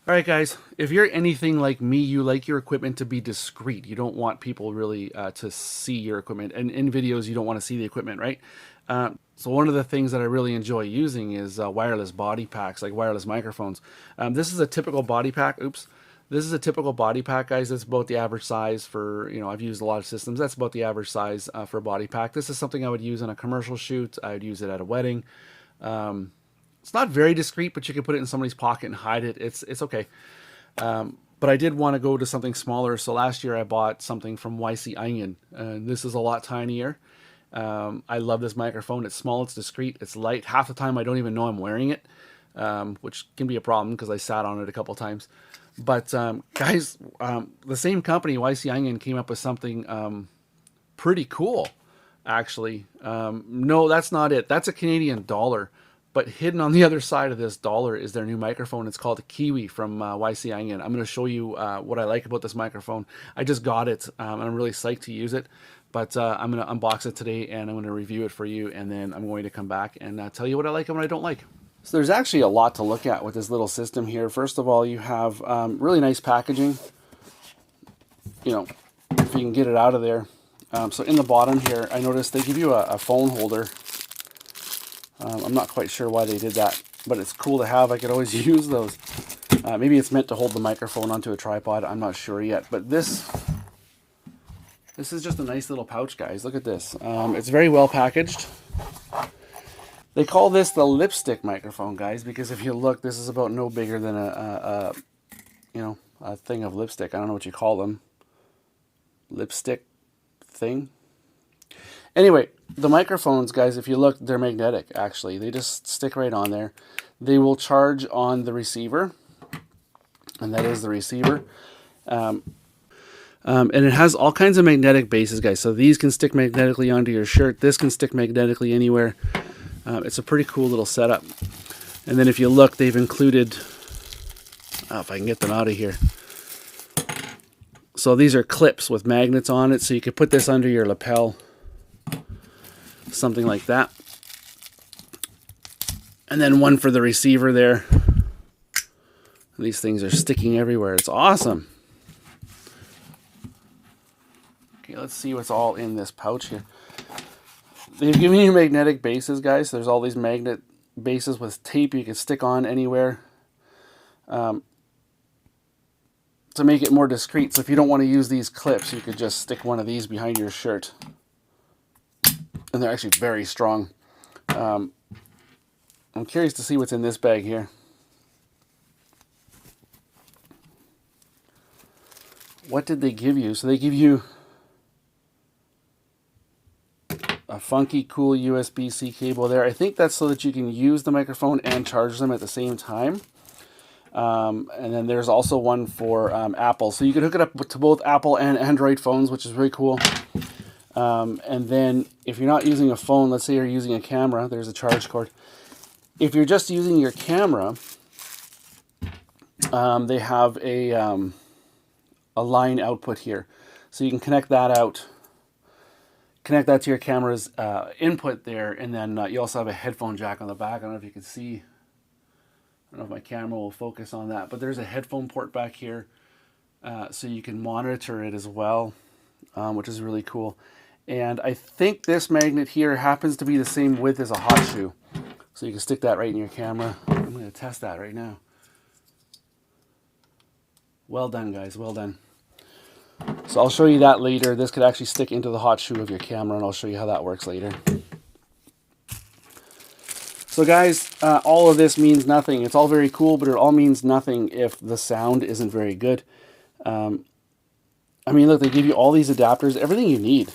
All right, guys, if you're anything like me, you like your equipment to be discreet. You don't want people really to see your equipment. And in videos, you don't want to see the equipment, right? So one of the things that I really enjoy using is wireless body packs, like wireless microphones. This is a typical body pack. Oops. This is a typical body pack, guys. That's about the average size for, I've used a lot of systems. That's about the average size for a body pack. This is something I would use on a commercial shoot. I would use it at a wedding. It's not very discreet, but you can put it in somebody's pocket and hide it. It's okay. But I did want to go to something smaller. So last year I bought something from YC Onion. This is a lot tinier. I love this microphone. It's small, it's discreet, it's light. Half the time I don't even know I'm wearing it, which can be a problem because I sat on it a couple times. But guys, the same company, YC Onion, came up with something pretty cool, actually. No, that's not it. That's a Canadian dollar. But hidden on the other side of this dollar is their new microphone. It's called a Kiwi from YC Onion. I'm going to show you what I like about this microphone. I just got it, and I'm really psyched to use it. But I'm going to unbox it today, and I'm going to review it for you, and then I'm going to come back and tell you what I like and what I don't like. So there's actually a lot to look at with this little system here. First of all, you have really nice packaging. If you can get it out of there. So in the bottom here, I noticed they give you a phone holder. I'm not quite sure why they did that, but it's cool to have. I could always use those. Maybe it's meant to hold the microphone onto a tripod. I'm not sure yet, but this is just a nice little pouch, guys. Look at this. It's very well packaged. They call this the lipstick microphone, guys, because if you look, this is about no bigger than a thing of lipstick. I don't know what you call them. Lipstick thing. Anyway, the microphones, guys, if you look, they're magnetic, actually. They just stick right on there. They will charge on the receiver, and that is the receiver. And it has all kinds of magnetic bases, guys. So these can stick magnetically onto your shirt. This can stick magnetically anywhere. It's a pretty cool little setup. And then if you look, they've included... if I can get them out of here. So these are clips with magnets on it, so you could put this under your lapel. Something like that. And then one for the receiver there. These things are sticking everywhere. It's awesome. Okay, let's see what's all in this pouch here. They've given you magnetic bases, guys. There's all these magnet bases with tape you can stick on anywhere to make it more discreet. So if you don't want to use these clips, you could just stick one of these behind your shirt. And they're actually very strong. I'm curious to see what's in this bag here. What did they give you? So they give you a funky, cool USB-C cable there. I think that's so that you can use the microphone and charge them at the same time. And then there's also one for Apple. So you can hook it up to both Apple and Android phones, which is really cool. And then if you're not using a phone, let's say you're using a camera, there's a charge cord. If you're just using your camera, they have a line output here. So you can connect that out, connect that to your camera's input there, and then you also have a headphone jack on the back. I don't know if you can see, I don't know if my camera will focus on that, but there's a headphone port back here, so you can monitor it as well, which is really cool. And I think this magnet here happens to be the same width as a hot shoe. So you can stick that right in your camera. I'm going to test that right now. Well done, guys. Well done. So I'll show you that later. This could actually stick into the hot shoe of your camera, and I'll show you how that works later. So guys, all of this means nothing. It's all very cool, but it all means nothing if the sound isn't very good. I mean, look, they give you all these adapters. Everything you need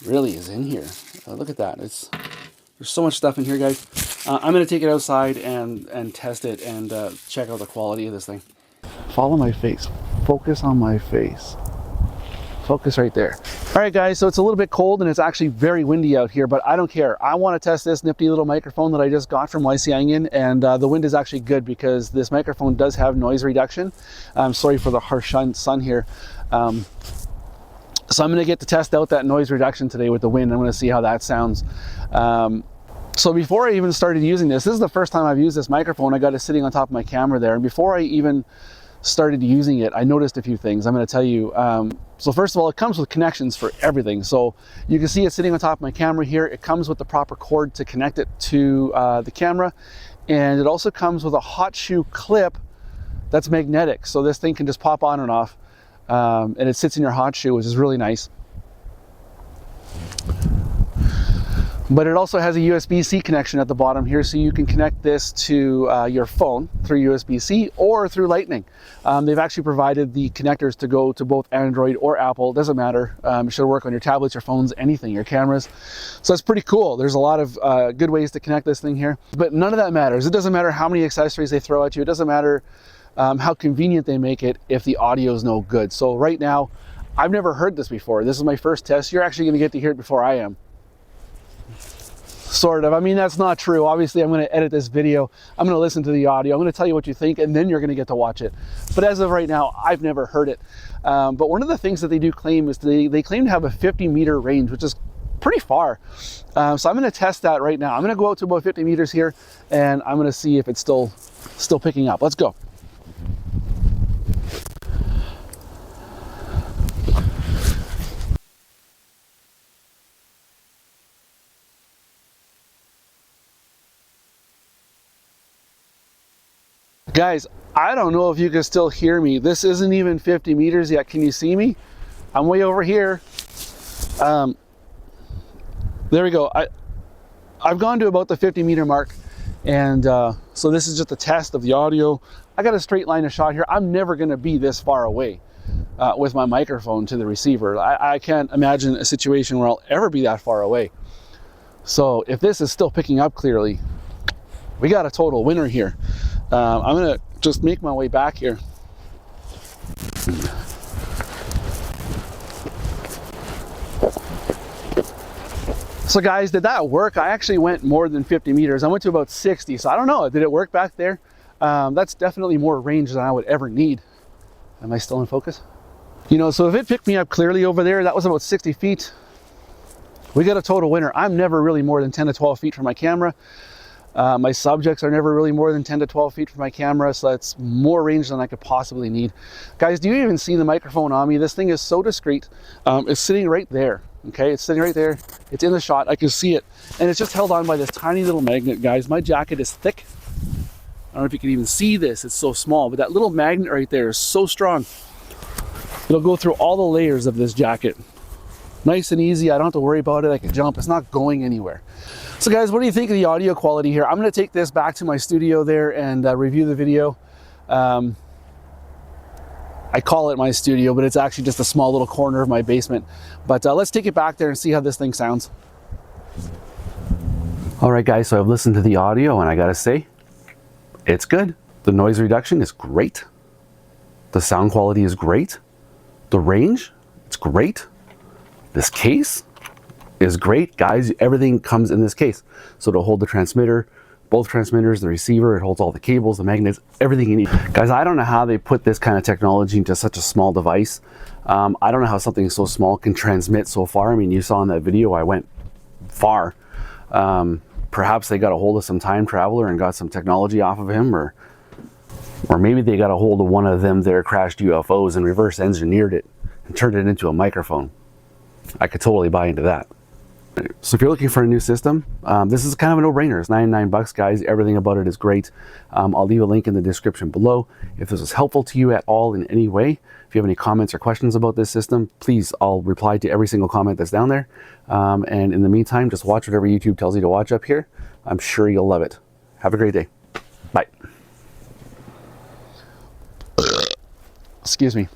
really is in here. Look at that. There's so much stuff in here, guys. I'm going to take it outside and test it and check out the quality of this thing. Follow my face. Focus on my face. Focus right there. All right, guys, so it's a little bit cold and it's actually very windy out here, but I don't care. I want to test this nifty little microphone that I just got from YC Onion, and the wind is actually good because this microphone does have noise reduction. I'm sorry for the harsh sun here. So I'm going to get to test out that noise reduction today with the wind. I'm going to see how that sounds. So before I even started using this is the first time I've used this microphone. I got it sitting on top of my camera there. And before I even started using it, I noticed a few things. I'm going to tell you. So first of all, it comes with connections for everything. So you can see it sitting on top of my camera here. It comes with the proper cord to connect it to the camera. And it also comes with a hot shoe clip that's magnetic. So this thing can just pop on and off. And it sits in your hot shoe, which is really nice. But it also has a USB-C connection at the bottom here, so you can connect this to your phone through USB-C or through Lightning. They've actually provided the connectors to go to both Android or Apple. It doesn't matter. It should work on your tablets, your phones, anything, your cameras. So it's pretty cool. There's a lot of good ways to connect this thing here. But none of that matters. It doesn't matter how many accessories they throw at you. It doesn't matter how convenient they make it if the audio is no good. So right now, I've never heard this before. This is my first test. You're actually going to get to hear it before I am. Sort of. I mean, that's not true. Obviously, I'm going to edit this video. I'm going to listen to the audio. I'm going to tell you what you think, and then you're going to get to watch it. But as of right now, I've never heard it. But one of the things that they do claim is they claim to have a 50-meter range, which is pretty far. So I'm going to test that right now. I'm going to go out to about 50 meters here, and I'm going to see if it's still picking up. Let's go. Guys, I don't know if you can still hear me. This isn't even 50 meters yet. Can you see me? I'm way over here. There we go. I've gone to about the 50-meter mark, and so this is just a test of the audio. I got a straight line of shot here. I'm never going to be this far away with my microphone to the receiver. I can't imagine a situation where I'll ever be that far away. So if this is still picking up clearly, we got a total winner here. I'm going to just make my way back here. So guys, did that work? I actually went more than 50 meters. I went to about 60. So I don't know. Did it work back there? That's definitely more range than I would ever need. Am I still in focus? You know, so if it picked me up clearly over there, that was about 60 feet. We got a total winner. I'm never really more than 10 to 12 feet from my camera. My subjects are never really more than 10 to 12 feet from my camera, so that's more range than I could possibly need. Guys, do you even see the microphone on me? This thing is so discreet. It's sitting right there, okay? It's sitting right there. It's in the shot. I can see it. And it's just held on by this tiny little magnet, guys. My jacket is thick. I don't know if you can even see this. It's so small, but that little magnet right there is so strong. It'll go through all the layers of this jacket. Nice and easy. I don't have to worry about it. I can jump. It's not going anywhere. So guys, what do you think of the audio quality here? I'm going to take this back to my studio there and review the video. I call it my studio, but it's actually just a small little corner of my basement. But let's take it back there and see how this thing sounds. All right, guys, so I've listened to the audio and I got to say, it's good. The noise reduction is great. The sound quality is great. The range, it's great. This case is great, guys. Everything comes in this case. So to hold the transmitter, both transmitters, the receiver, it holds all the cables, the magnets, everything you need. Guys, I don't know how they put this kind of technology into such a small device. I don't know how something so small can transmit so far. I mean, you saw in that video, I went far. Perhaps they got a hold of some time traveler and got some technology off of him, or maybe they got a hold of one of them their crashed UFOs and reverse engineered it and turned it into a microphone. I could totally buy into that. So if you're looking for a new system, this is kind of a no-brainer. It's 99 bucks, guys. Everything about it is great. I'll leave a link in the description below. If this was helpful to you at all in any way, if you have any comments or questions about this system, please, I'll reply to every single comment that's down there. And in the meantime, just watch whatever YouTube tells you to watch up here. I'm sure you'll love it. Have a great day. Bye. Excuse me.